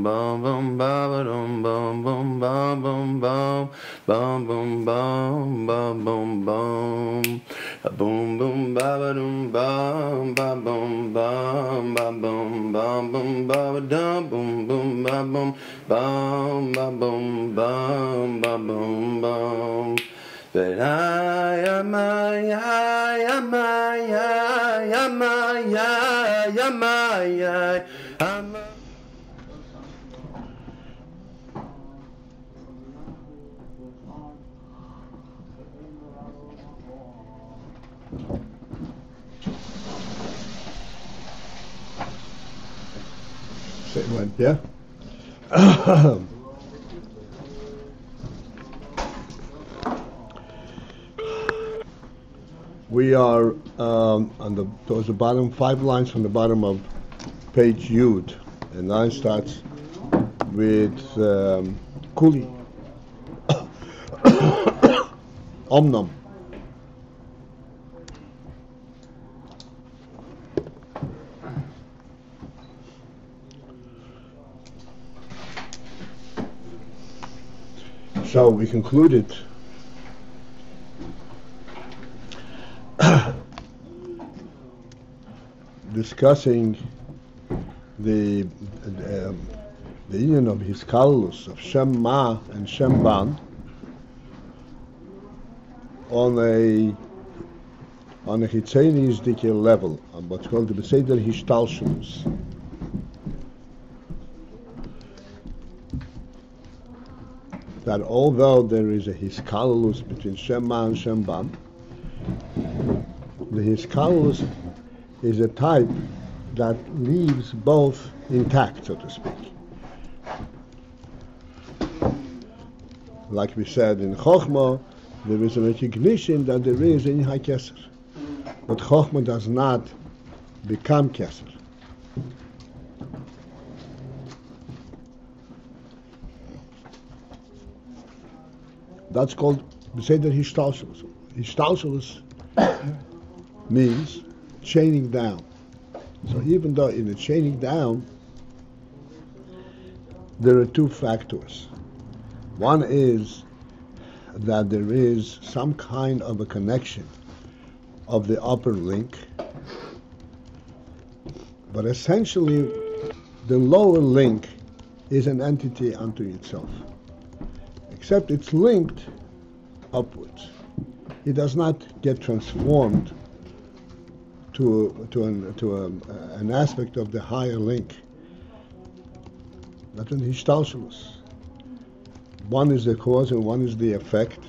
bum bum bum ba dum bum bum bum bum bum bum bum bum bum bum bum a boom boom ba dum bum ba bum bum ba bum bum bum ba dum boom boom ba bum bum ba bum bum ba bum bum. But I am Same one, yeah? We are towards the bottom, 5 lines from the bottom of page Yud, and line starts with Kuli. Omnam. So we concluded discussing the union of his kalus of Shem Ma and Shem Ban on a Chitzeni Yizdikir level, on what's called the Beseder Hishtalshelus. That although there is a hiskalus between Shem Ma and Shem Ban, the hiskalus is a type that leaves both intact, so to speak. Like we said in Chochmah, there is a recognition that there is in HaKeser, but Chochmah does not become Keser. That's called Beseder Hishtalshelus. Hishtalshelus means chaining down. So even though in the chaining down, there are 2 factors. One is that there is some kind of a connection of the upper link, but essentially the lower link is an entity unto itself, except it's linked upwards. It does not get transformed to an aspect of the higher link. That's an Hishtalshelus. One is the cause and one is the effect,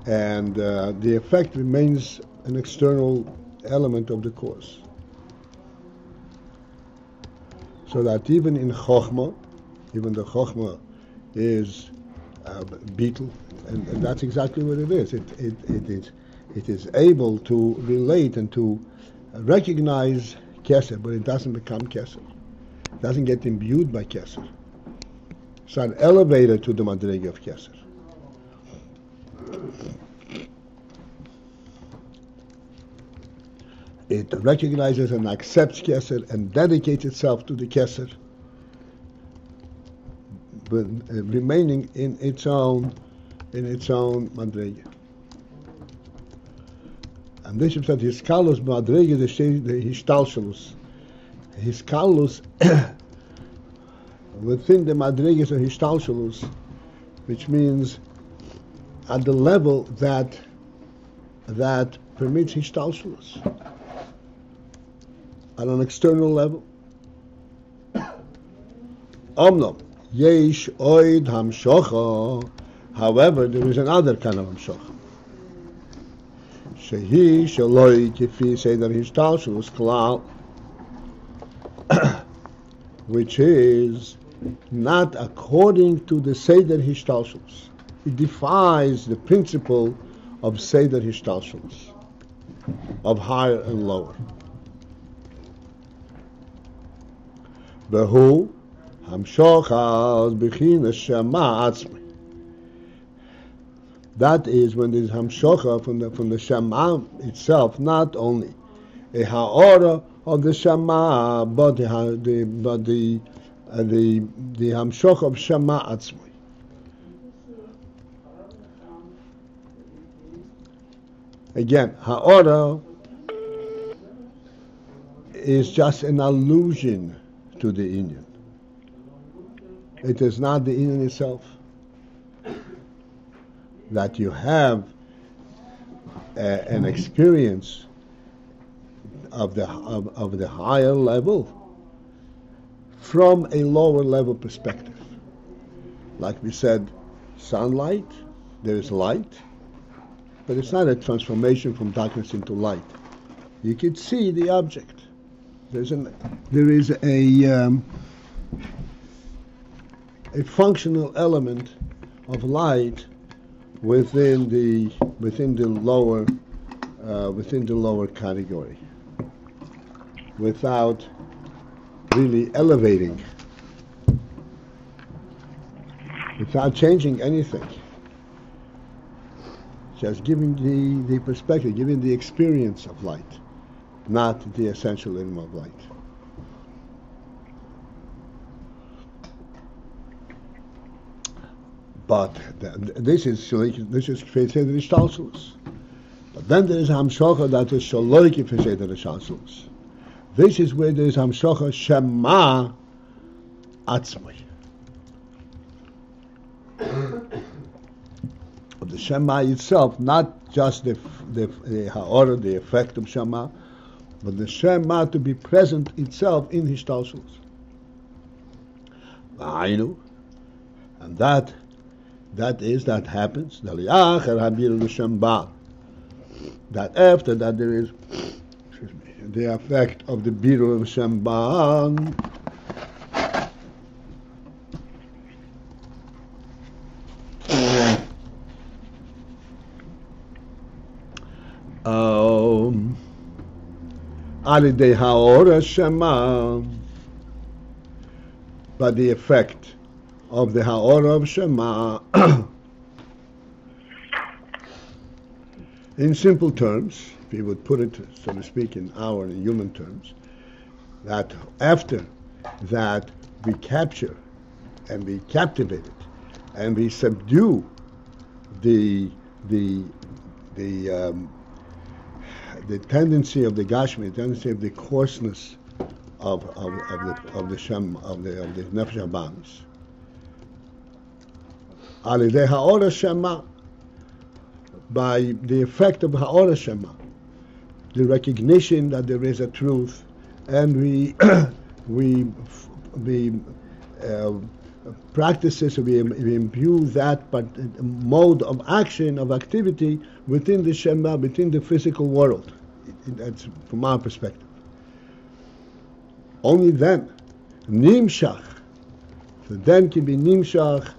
and the effect remains an external element of the cause. So that even in Chochmah, even the Chochmah is beetle, and that's exactly what it is. It is able to relate and to recognize Keser, but it doesn't become Keser. It doesn't get imbued by Keser. It's an elevator to the Madrega of Keser. It recognizes and accepts Keser and dedicates itself to the Keser, but remaining in its own Madrega. And this is that his kalus Madrega the Hishtalshelus. His kalus within the Madregas of Hishtalshelus, which means at the level that permits Hishtalshelus. At an external level. Omnom, yesh oid hamshocha. However, there is another kind of hamshocha. Shehi shaloi kifi seder Hishtalshelus klal, which is not according to the Seder Hishtalshelus. It defies the principle of Seder Hishtalshelus, of higher and lower. Behu hamshochas b'chinas shema atzmi. That is when there is hamshocha from the shema itself, not only a ha'ora of the shema, but the the Hamshoch of Shema Atzmai. Again, Ha'ora is just an allusion to the Inyan. It is not the Inyan itself. That you have an experience of the higher level from a lower level perspective. Like we said, sunlight, there is light, but it's not a transformation from darkness into light. You can see the object. There is a functional element of light within the lower category, without really elevating, without changing anything. Just giving the perspective, giving the experience of light, not the essential ilm of light. But this is Kfeisei Rishtalshelus. But then there is Hamshocha that is Shaloi Kfeisei Rishtalshelus. This is where there is Hamshocha Shema Atzmai. The Shema itself, not just the Ha'ora, the effect of Shema, but the Shema to be present itself in Hishtalshelus. And that happens, that after that there is the effect of the Biru of Shemban, Alidei Ha'ora Shema, but the effect of the Ha'ora of Shema. In simple terms, if you would put it, so to speak, in human terms, that after that we capture and we captivate it and we subdue the tendency of the Gashmi, the tendency of the coarseness of the Shem, of the Nefesh HaBamis. Alidei Ha'ora Shema, by the effect of Ha'ora Shema, the recognition that there is a truth, and we practices, we imbue that mode of action, of activity within the Shema, within the physical world. That's from our perspective. Only then, Nimshach, so then can be Nimshach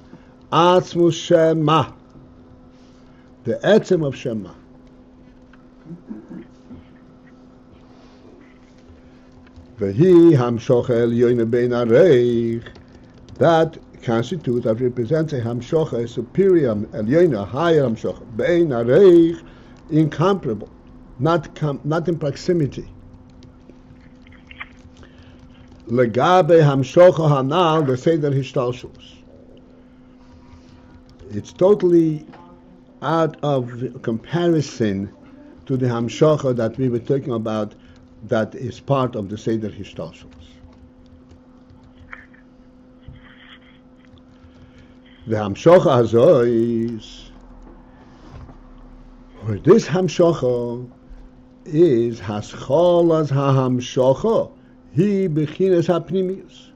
Atzmus Shema, the etzem of Shema. Vehi hamshocha elyoin bein areich, that constitutes, that represents a hamshocha, a superior elyoin, a higher hamshocha, bein areich, incomparable, not in proximity. Legabe hamshocha hanal, the seder hishtalshus. It's totally out of comparison to the hamshocha that we were talking about, that is part of the Seder Hishtalshelus. The hamshocha hazois, where this hamshocha is hascholas hahamshocha, he bechinas hapnimius.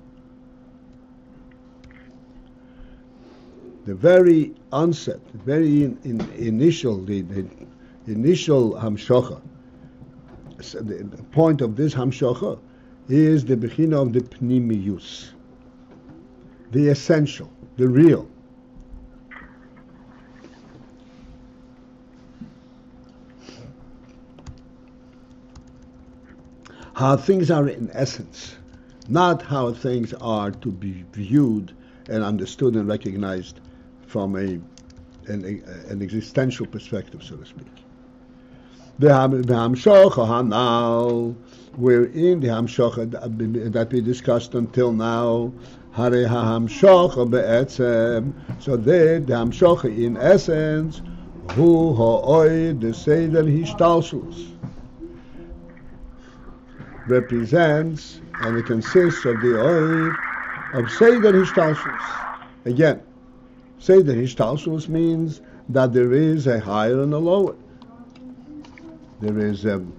The very onset, the very initial hamshocha, the point of this hamshocha is the bechina of the pnimius, the essential, the real. How things are in essence, not how things are to be viewed and understood and recognized from an existential perspective, so to speak. The hamshocha hanal, wherein the hamshocha that we discussed until now, Hare ha'hamshocha be'etzem. So there, the hamshocha in essence, hu ha'oy the seder hishtalshus, represents and it consists of the oil of seder hishtalshus. Again, seder hishtalshus means that there is a higher and a lower. There is and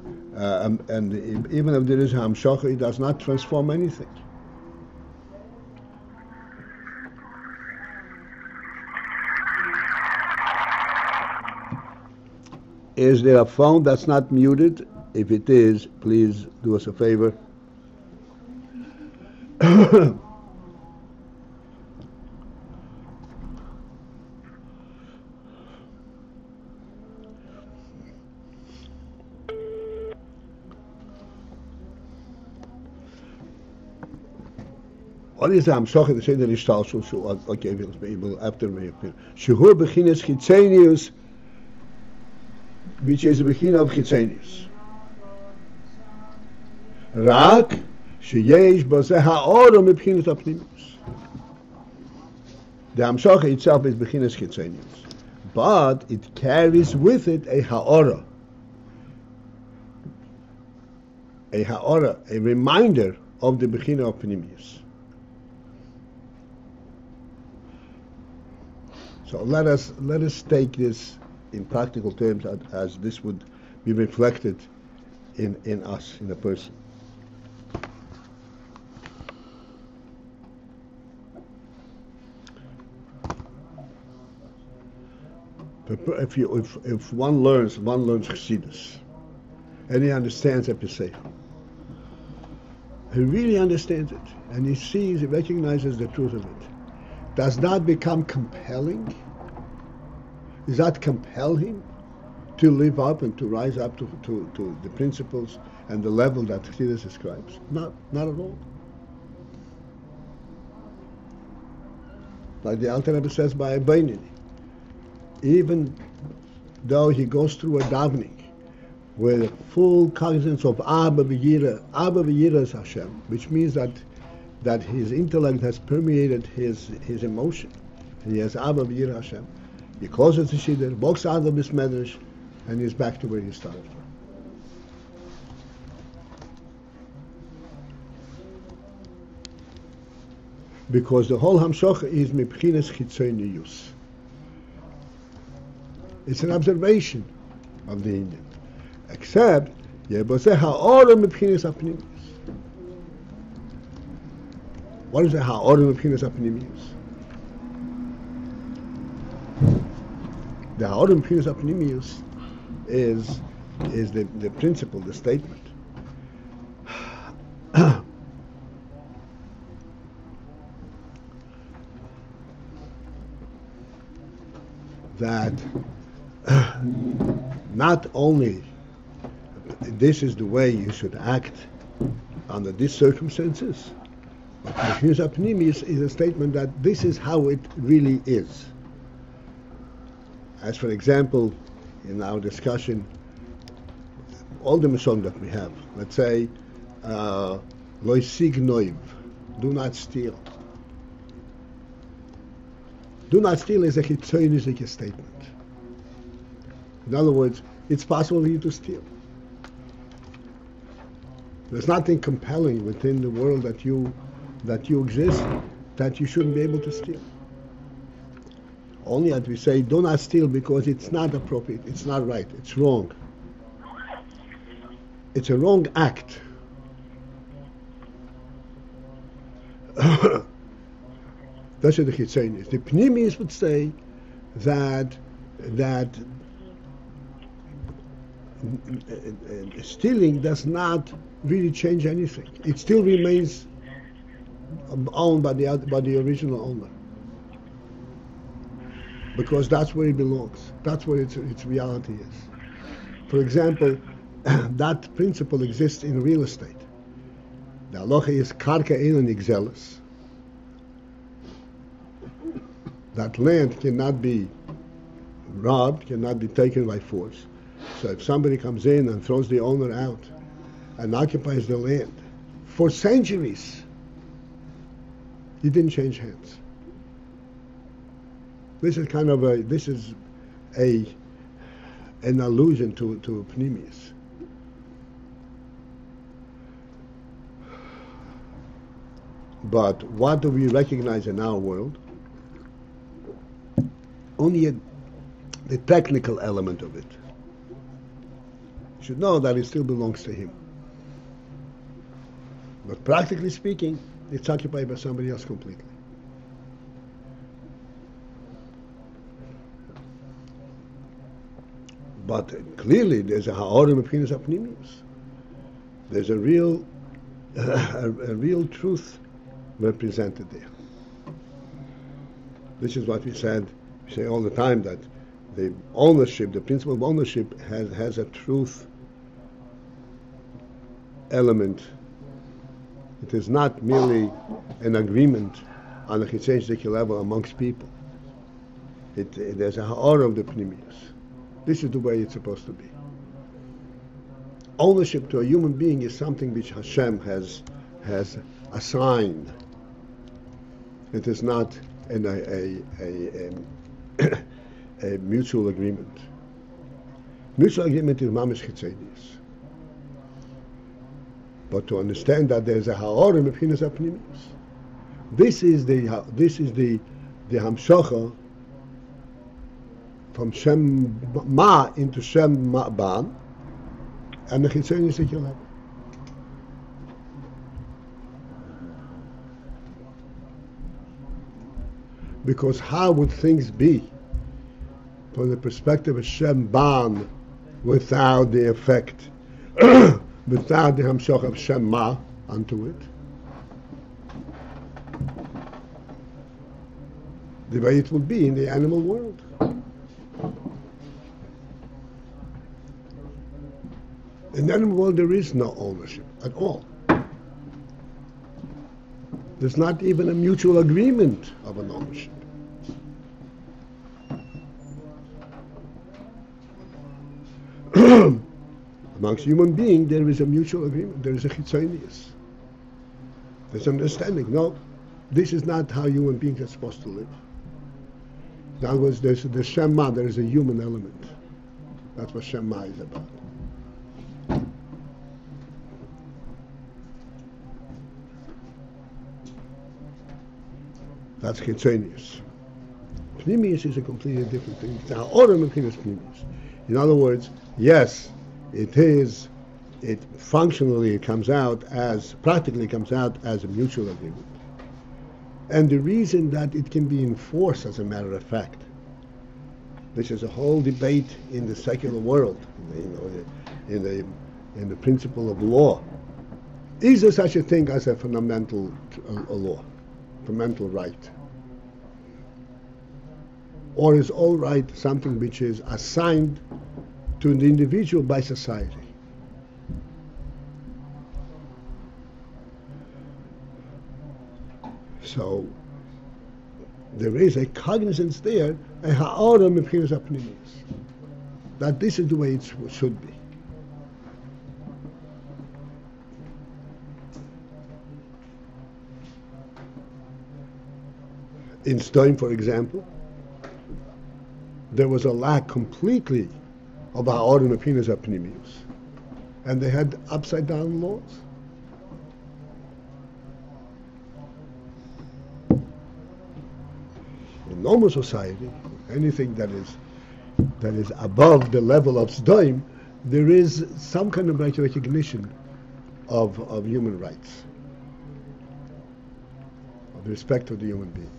even if there is hamshocha, it does not transform anything. Is there a phone that's not muted? If it is, please do us a favor. What is the hamshocha? The seder hishtalshus. Okay, we'll after we. Shehu b'chinas chitzenius, which is the beginning of chitzenius. Rak sheyesh b'zeh ha'oram b'chinas apnimius. The hamshocha itself is bechinas chitzenius, but it carries with it a ha'ora, a reminder of the beginning of pnimius. So let us take this in practical terms as this would be reflected in us, in a person. If one learns Chassidus, and he understands Episei, he really understands it, and he recognizes the truth of it. Does that become compelling? Does that compel him to live up and to rise up to the principles and the level that Chassidus describes? Not at all. Like the Alter Rebbe says by a Beinini, even though he goes through a davening with full cognizance of Abba v'yira is Hashem, which means that his intellect has permeated his emotion. He has Abba v'yira Hashem. He closes the Shiddur, walks out of his medrash, and he's back to where he started from. Because the whole hamshocha is mipchinas chitzonius. It's an observation of the Indian. Except, yeboseh ha'ora mipchinas apnimius. What is the ha'ora mipchinas apnimius? The ha'ora mipchinas apnimius is the principle, the statement. That not only this is the way you should act under these circumstances, but mipchinas apnimius is a statement that this is how it really is. As for example, in our discussion, all the Mishon that we have, let's say, lo yisig noiv, do not steal. Do not steal is a chitzonistic statement. In other words, it's possible for you to steal. There's nothing compelling within the world that you exist that you shouldn't be able to steal. Only that we say, do not steal because it's not appropriate, it's not right, it's wrong. It's a wrong act. That's what the Chitzain is. The Pnimis would say that stealing does not really change anything. It still remains owned by the original owner, because that's where it belongs. That's where its reality is. For example, that principle exists in real estate. The halacha is karka ein nigzeles. That land cannot be robbed, cannot be taken by force. So if somebody comes in and throws the owner out and occupies the land for centuries, He didn't change hands. This is kind of an allusion to Pnimius. But what do we recognize in our world? Only the technical element of it. You should know that it still belongs to him. But practically speaking, it's occupied by somebody else completely. But clearly there's a ha'orim of Pnimis apnimius. There's a real truth represented there. This is what we say all the time, that the ownership, the principle of ownership has a truth element. It is not merely an agreement on a chitzenic level amongst people. There's a ha'or of the pnimius. This is the way it's supposed to be. Ownership to a human being is something which Hashem has assigned. It is not a mutual agreement. Mutual agreement is mamish chitzenius. But to understand that there's a ha'orim of Pnimis apnimius, this is the hamshocha from Shem Ma into Shem Ban, and the chitzenius that you'll have. Because how would things be from the perspective of Shem Ban without the effect, without the hamshach of Shem Ma onto it? The way it would be in the animal world. In the animal world there is no ownership at all. There's not even a mutual agreement of an ownership. Amongst human beings, there is a mutual agreement. There is a chitzonius. There's understanding. No, this is not how human beings are supposed to live. In other words, there's the Shema, there is a human element. That's what Shema is about. That's chitzonius. Pnimius is a completely different thing. It's our order of pnimius. In other words, yes, it functionally practically comes out as a mutual agreement. And the reason that it can be enforced, as a matter of fact, this is a whole debate in the secular world, in the principle of law. Is there such a thing as a fundamental law? Fundamental right? Or is all right something which is assigned to the individual by society? So there is a cognizance there, a ha'ara mepchinas apnimius, that this is the way it should be. In Stein, for example, there was a lack completely of ha'ara mepchinas apnimius, and they had upside down laws. In normal society, anything that is above the level of Sdoim, there is some kind of recognition of human rights, of respect for the human being.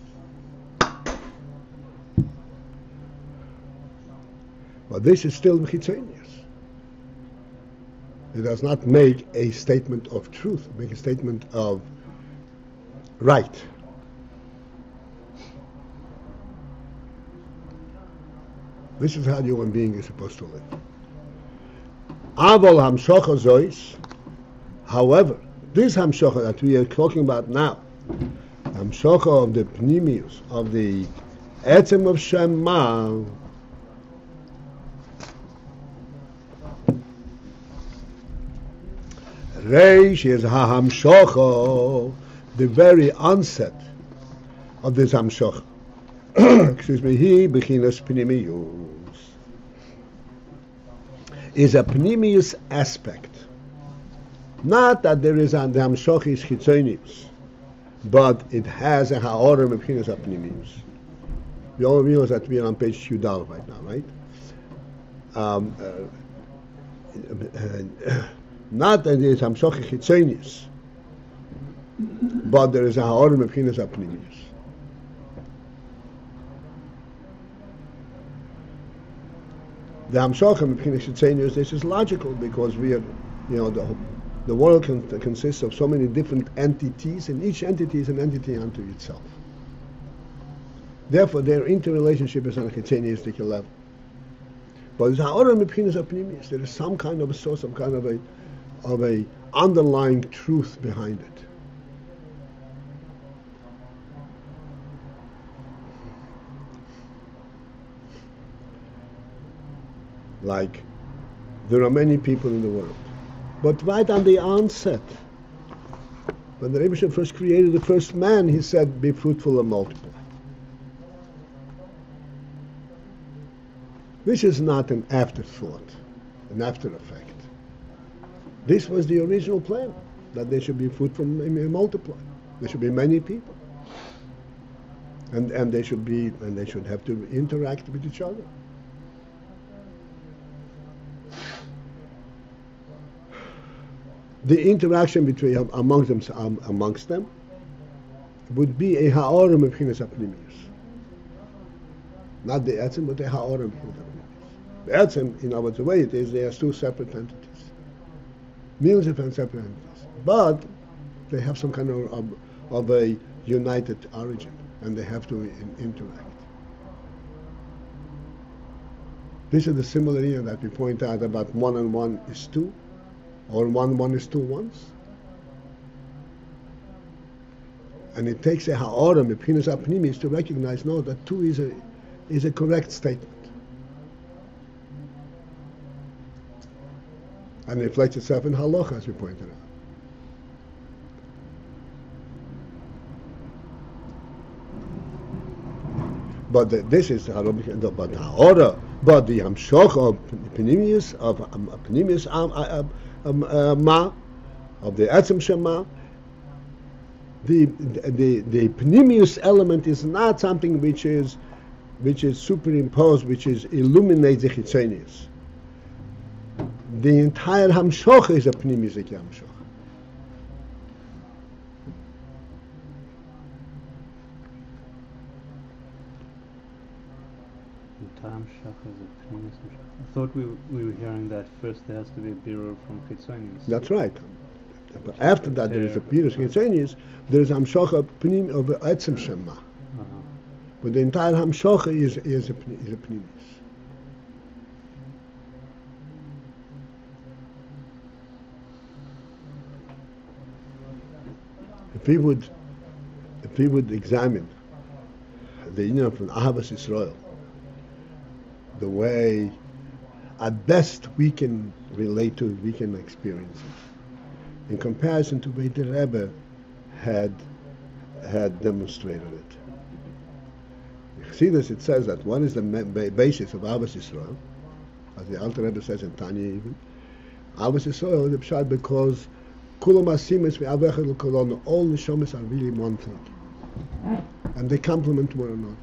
But this is still chitzonius. It does not make a statement of truth, make a statement of right. This is how the human being is supposed to live. Aval hamshocha zois. However, this hamshocha that we are talking about now, hamshocha of the pnimius, of the etzem of Shema, reish is hamshocha, the very onset of this Hamshach. Excuse me, he bechinas pnimiyus is a pnimius aspect. Not that there is a the Hamshach is chitzonius, but it has a ha'orim bechinas a pnimius. We all realize that we are on page Yudal right now, right? Not that there is Hamshach chitzonius, but there is a ha'orim bechinas a pnimius. The Hamshachim this is logical because we are, the world consists of so many different entities, and each entity is an entity unto itself. Therefore, their interrelationship is on a chitzeniistic level. But there is some kind of a source, some kind of a underlying truth behind it. Like, there are many people in the world. But right on the onset, when the Rebbe first created the first man, he said, be fruitful and multiply. This is not an afterthought, an after effect. This was the original plan, that they should be fruitful and multiply. There should be many people. And they should have to interact with each other. The interaction between amongst them would be a ha'orim b'chinas ha'pnimius. Not the etzem, but a ha'orim b'chinas ha'pnimius. The etzem, in our way it is, they are two separate entities. Millions of separate entities. But they have some kind of a united origin, and they have to interact. This is the similarity that we point out about 1 and 1 is 2. Or 1 is 2 ones. And it takes a ha'orim, a b'chinas ha'pnimis, to recognize, no, that 2 is a correct statement. And it reflects itself in halacha, as we pointed out. But this is the ha'orim, but the hamshach of pnimius, of the Etzem Shema, the pnimius element is not something which is superimposed, which is illuminates the chitzonius. The entire Hamshach is a pnimius Hamshach. I thought we were hearing that first there has to be a birur from chitzonius. That's right. But after that there is a birur chitzonius, there is hamshacha pnim of etzem shema. But the entire hamshacha is a pnimius. If we would examine the union from Ahavas Yisrael, the way at best we can relate to it, we can experience it, in comparison to the way the Rebbe had demonstrated it. In Chassidus it says that one is the basis of Ahavas Yisrael, as the Alter Rebbe says in Tanya even. Ahavas Yisrael is the pshat because kulam asimis ve'avechad l'kolon, all neshamas are really one thing, and they complement one another.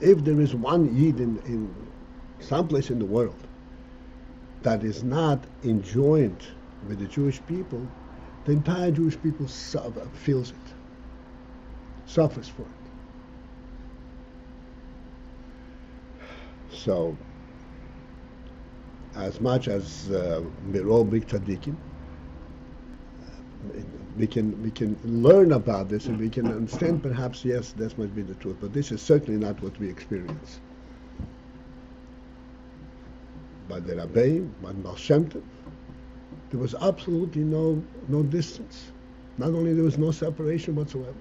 If there is one Yid in some place in the world that is not enjoined with the Jewish people, the entire Jewish people feels it, suffers for it. So, as much as we're all big tzaddikim, we can learn about this and we can understand perhaps, yes, this must be the truth, but this is certainly not what we experience. By the Rabbeim, by Baal Shem Tov, there was absolutely no distance. Not only there was no separation whatsoever.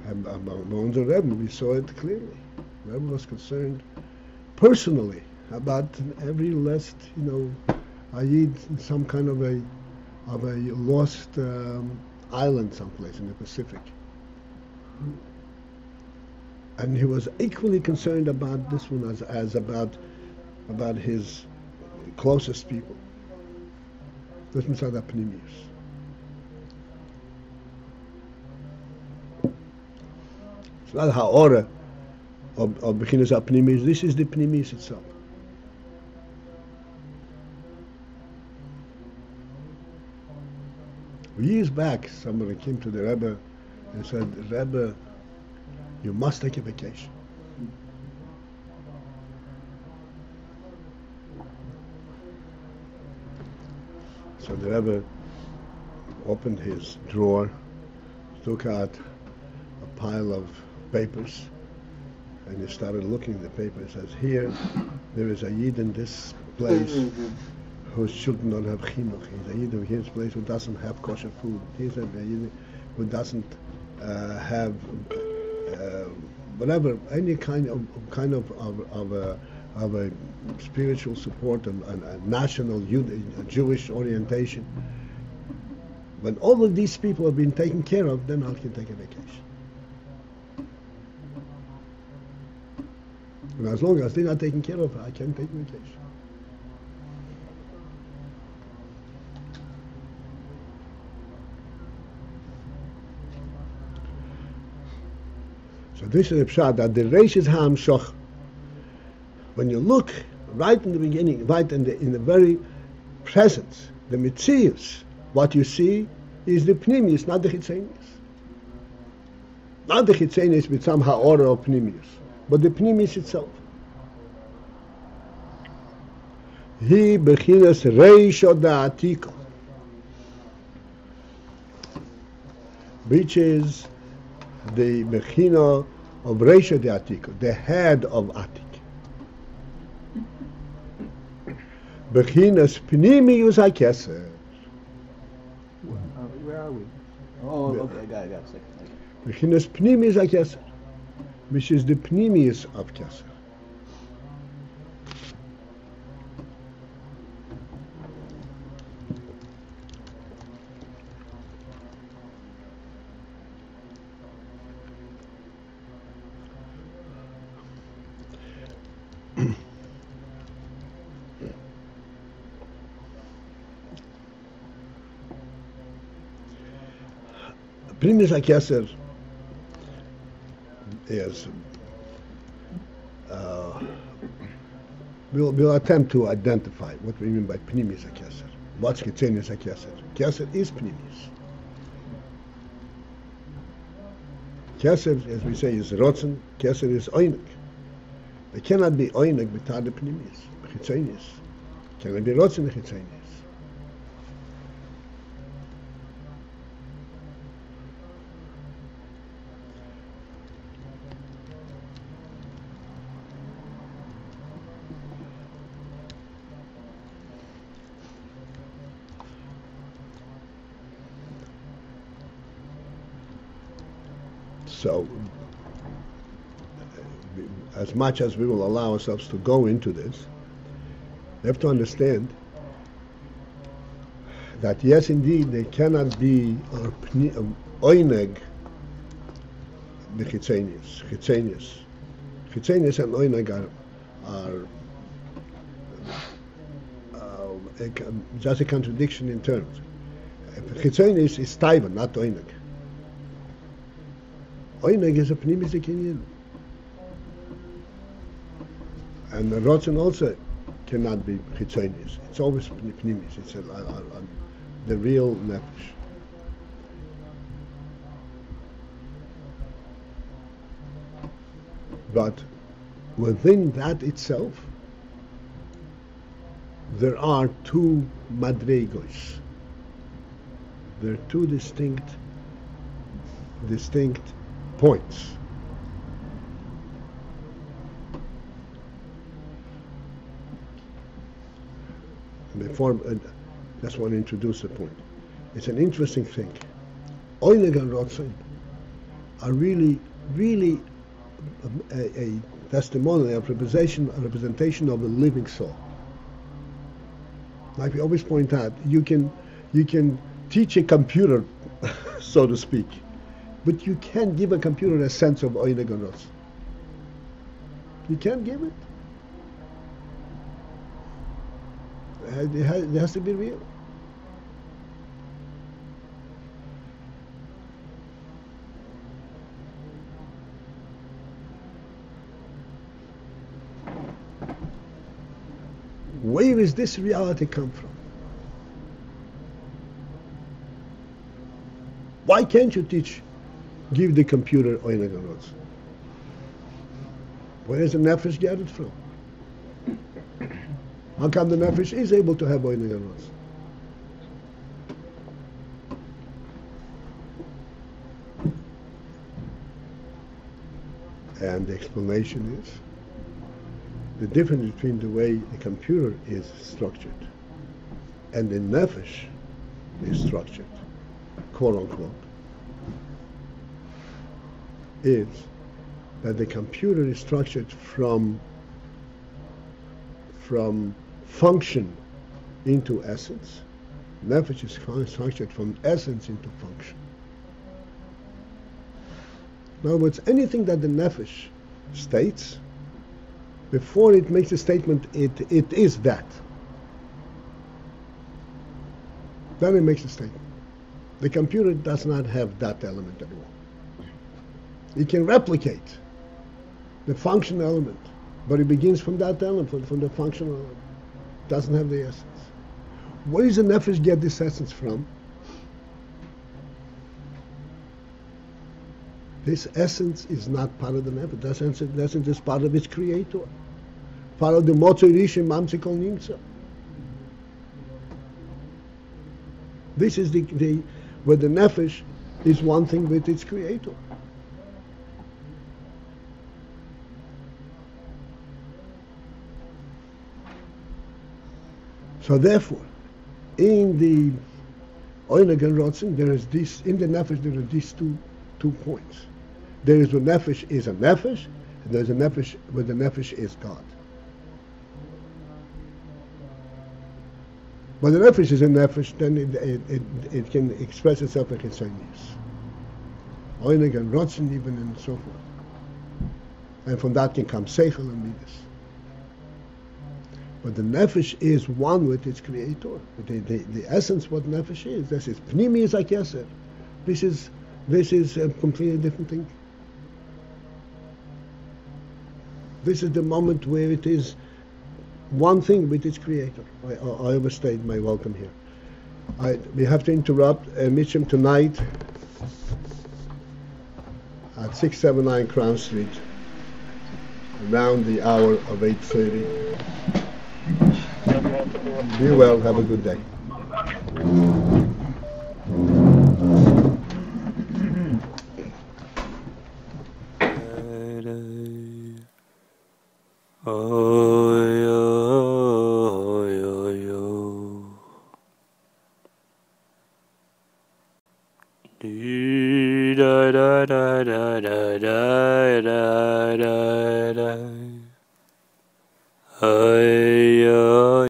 And among the Rebbe, we saw it clearly. The Rebbe was concerned personally about every last, Ayid in some kind of a lost island someplace in the Pacific. And he was equally concerned about this one as about his closest people. This Mitzad HaPnimius. It's not ha'ora of Bechinas HaPnimius. This is the Pnimius itself. Years back, somebody came to the Rebbe and said, Rebbe, you must take a vacation. So the Rebbe opened his drawer, took out a pile of papers, and he started looking at the paper. He says, here, there is a Yid in this place whose children don't have chinuch. He's a Yid in his place who doesn't have kosher food. He's a Yid who doesn't have whatever, any kind of a spiritual support and a national Jewish orientation. When all of these people have been taken care of, then I can take a vacation. And as long as they're not taken care of, I can't take a vacation. So this is the pshat that the reish is ha'amshoch. When you look right in the beginning, right in the very presence, the mitzius, what you see is the pnimius, not the chitzenius. Not the chitzenius with some ha'ora of pnimius, but the pnimius itself. He bechinas reish da'atiko, which is the bechina of reish da'atiko, the head of Atik. Bechinas pnimius hakeser. Where are we? Oh, okay, got it, second. Bechinas pnimius hakeser, which is the pnimius of keser. Pnimius hakeser is we'll attempt to identify what we mean by pnimius hakeser. What's chitzenius hakeser? Keser is pnimius. Keser, as we say, is rotzen. Keser is oinig. There cannot be oinig without the pnimius, chitzenius. Cannot be rotzen chitzenius. So, as much as we will allow ourselves to go into this, we have to understand that yes, indeed, there cannot be oineg the chitzenius. Chitzenius and oineg are just a contradiction in terms. Chitzenius is taiva, not oineg. Oineg is a pnimis kinyan. And the rotzen also cannot be chitzonius. It's always pnimis. It's the real nefesh. But within that itself, there are two madregos. There are two distinct points. Before, I just want to introduce a point. It's an interesting thing. Oineg and Rotzen are really a testimony, a representation of a living soul. Like we always point out, you can teach a computer, so to speak, but you can't give a computer a sense of Ayin and Rots. You can't give it. It has to be real. Where is this reality come from? Why can't you give the computer Ayin and Rots? Where does the nefesh get it from? How come the nefesh is able to have Ayin and Rots? And the explanation is the difference between the way the computer is structured and the nefesh is structured, quote unquote, is that the computer is structured from function into essence. Nefesh is structured from essence into function. In other words, anything that the nefesh states, before it makes a statement, it is that. Then it makes a statement. The computer does not have that element anymore. It can replicate the function element, but it begins from that element, from the functional element. It doesn't have the essence. Where does the nefesh get this essence from? This essence is not part of the nefesh. That essence is part of its creator, part of the motzei rishon mamsik kol nimtza. This is where the nefesh is one thing with its creator. So therefore, in the Ayin and Rotzen, there is this, in the nefesh there are these two points. There is where nefesh is a nefesh, and there is a nefesh where the nefesh is God. When the nefesh is a nefesh, then it can express itself like its own use. Ayin and Rotzen even and so forth. And from that can come seichel and midas. But the nefesh is one with its creator. The essence what nefesh is. This is pnimi is like yeser. This is a completely different thing. This is the moment where it is one thing with its creator. I overstayed my welcome here. We have to interrupt Mitchum tonight at 679 Crown Street around the hour of 8:30. Be well, have a good day.